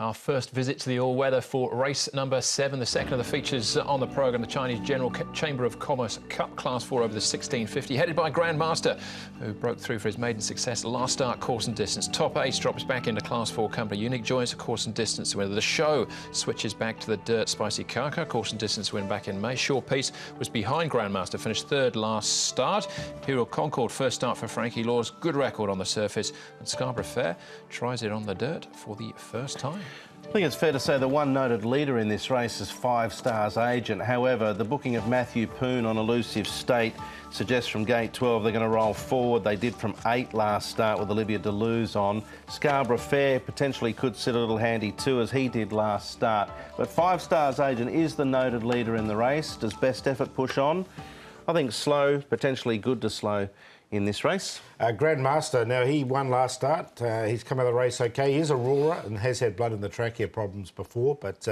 Our first visit to the all-weather for race number 7, the second of the features on the programme, the Chinese General Chamber of Commerce Cup Class 4 over the 1650, headed by Grandmaster, who broke through for his maiden success last start course and distance. Top Ace drops back into Class 4 company. Unique joins a course and distance winner. The Show switches back to the dirt Spicy Kaka, course and distance win back in May. Shore Peace was behind Grandmaster, finished third last start. Imperial Concord, first start for Frankie Law's, good record on the surface. And Scarborough Fair tries it on the dirt for the first time. I think it's fair to say the one noted leader in this race is 5 Stars Agent. However, the booking of Matthew Poon on Elusive State suggests from gate 12 they're going to roll forward. They did from 8 last start with Olivia Deleuze on. Scarborough Fair potentially could sit a little handy too, as he did last start. But 5 Stars Agent is the noted leader in the race. Does Best Effort push on? I think slow, potentially good to slow in this race. Grandmaster, now he won last start. He's come out of the race okay. He is a roarer and has had blood in the trachea problems before, but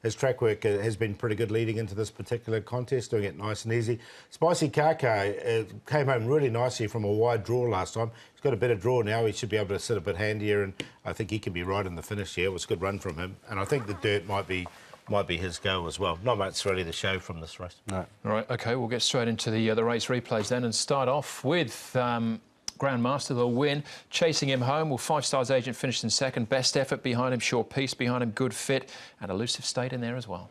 his track work has been pretty good leading into this particular contest, doing it nice and easy. Spicy Kaka came home really nicely from a wide draw last time. He's got a better draw now. He should be able to sit a bit handier, and I think he can be right in the finish here. It was a good run from him, and I think the dirt might be his go as well. Not much really to show from this race. No. All right, OK, we'll get straight into the race replays then and start off with Grandmaster, the win. Chasing him home, will 5 Stars Agent finish in second. Best Effort behind him, Shore Peace behind him, Good Fit, and Elusive State in there as well.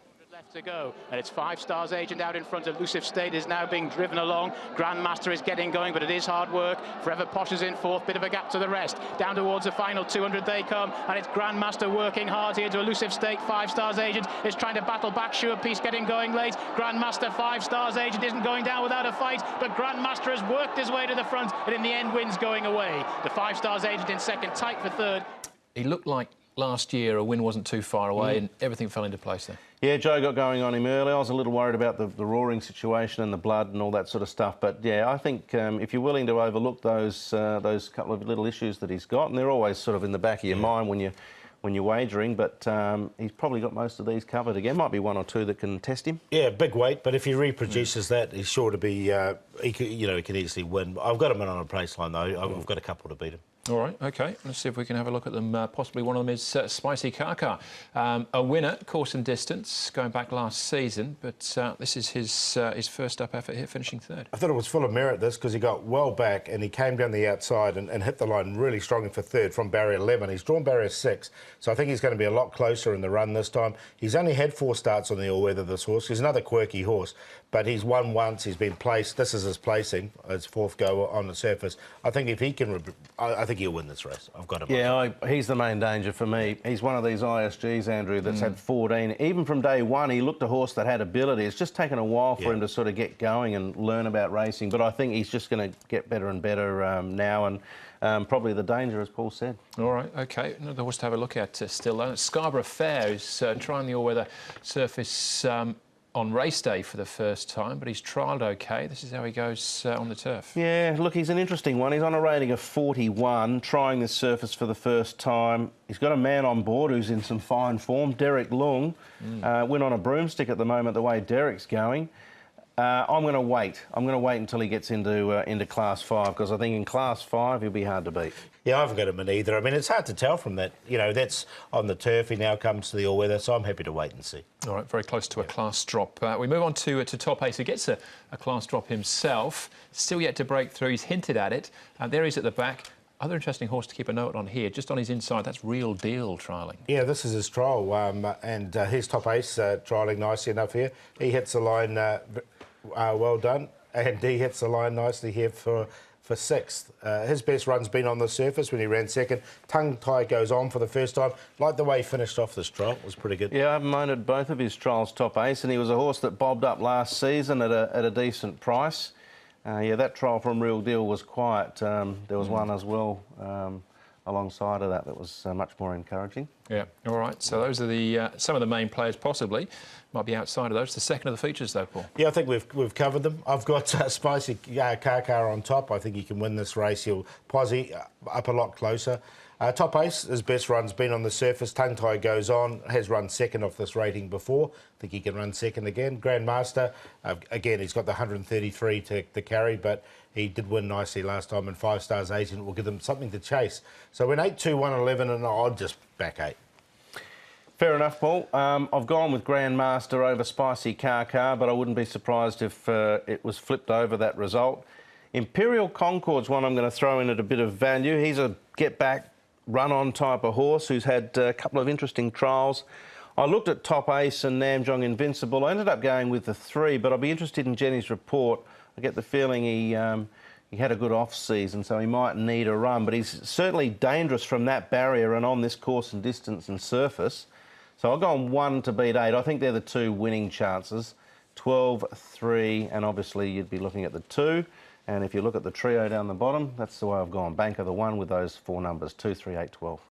To go, and it's 5 Stars Agent out in front. Elusive State is now being driven along. Grandmaster is getting going, but it is hard work. Forever Posh is in fourth, bit of a gap to the rest. Down towards the final 200 they come, and it's Grandmaster working hard here to Elusive State. 5 Stars Agent is trying to battle back. Sure Peace getting going late. Grandmaster, 5 Stars Agent isn't going down without a fight, but Grandmaster has worked his way to the front, and in the end wins going away. The 5 Stars Agent in second, tight for third. He looked like last year a win wasn't too far away, and everything fell into place there. Yeah, Joe got going on him early. I was a little worried about the roaring situation and the blood and all that sort of stuff. But yeah, I think if you're willing to overlook those couple of little issues that he's got, and they're always sort of in the back of your mind when you're wagering, but he's probably got most of these covered again. Might be one or two that can test him. Yeah, big weight, but if he reproduces that, he's sure to be. He can easily win. I've got him in on a place line though. I've got a couple to beat him. All right, OK. Let's see if we can have a look at them. Possibly one of them is Spicy Kaka, a winner, course and distance, going back last season. But this is his first up effort here, finishing third. I thought it was full of merit, this, because he got well back and he came down the outside and hit the line really strongly for third from barrier 11. He's drawn barrier 6, so I think he's going to be a lot closer in the run this time. He's only had 4 starts on the all-weather, this horse. He's another quirky horse, but he's won once. He's been placed. This is his placing, his 4th go on the surface. I think if he can, I think he'll win this race. I've got him. Yeah, he's the main danger for me. He's one of these ISGs, Andrew, that's had 14. Even from day one, he looked a horse that had ability. It's just taken a while for him to sort of get going and learn about racing. But I think he's just going to get better and better now, and probably the danger, as Paul said. All right, OK. Another horse to have a look at still, though. Scarborough Fair is trying the all-weather surface on race day for the first time, but he's trialled OK. This is how he goes on the turf. Yeah, look, he's an interesting one. He's on a rating of 41, trying this surface for the first time. He's got a man on board who's in some fine form, Derek Lung. Went on a broomstick at the moment, the way Derek's going. I'm going to wait. I'm going to wait until he gets into Class 5, because I think in Class 5 he'll be hard to beat. Yeah, I haven't got him in either. I mean, it's hard to tell from that. You know, that's on the turf. He now comes to the all-weather, so I'm happy to wait and see. All right, very close to a class drop. We move on to Top Ace, who gets a class drop himself. Still yet to break through. He's hinted at it. There he's at the back. Other interesting horse to keep a note on here, just on his inside, that's Real Deal trialling. Yeah, this is his trial, and his Top Ace trialling nicely enough here. He hits the line, well done, and he hits the line nicely here for 6th. His best run's been on the surface when he ran second. Tongue tie goes on for the first time. Like the way he finished off this trial, it was pretty good. Yeah, I've mounted both of his trials Top Ace, and he was a horse that bobbed up last season at a decent price. Yeah, that trial from Real Deal was quiet. There was one as well alongside of that was much more encouraging. Yeah, all right. So those are the some of the main players possibly. Might be outside of those. The second of the features, though, Paul. Yeah, I think we've covered them. I've got Spicy Kaka on top. I think he can win this race. He'll posse up a lot closer. Top Ace, his best run's been on the surface. Tongue tie goes on. Has run second off this rating before. I think he can run second again. Grandmaster, again, he's got the 133 to carry, but he did win nicely last time, and 5 Stars Agent will give them something to chase. So when 8, 2, 1, 11, and I'd just back 8. Fair enough, Paul. I've gone with Grandmaster over Spicy Car, but I wouldn't be surprised if it was flipped over, that result. Imperial Concord's one I'm going to throw in at a bit of value. He's a get-back, run-on type of horse who's had a couple of interesting trials. I looked at Top Ace and Namjong Invincible. I ended up going with the 3, but I'll be interested in Jenny's report. I get the feeling he had a good off-season, so he might need a run, but he's certainly dangerous from that barrier and on this course and distance and surface. So I'll go on 1 to beat 8. I think they're the 2 winning chances. 12, 3, and obviously you'd be looking at the 2. And if you look at the trio down the bottom, that's the way I've gone. Bank of the 1 with those 4 numbers, 2, 3, 8, 12.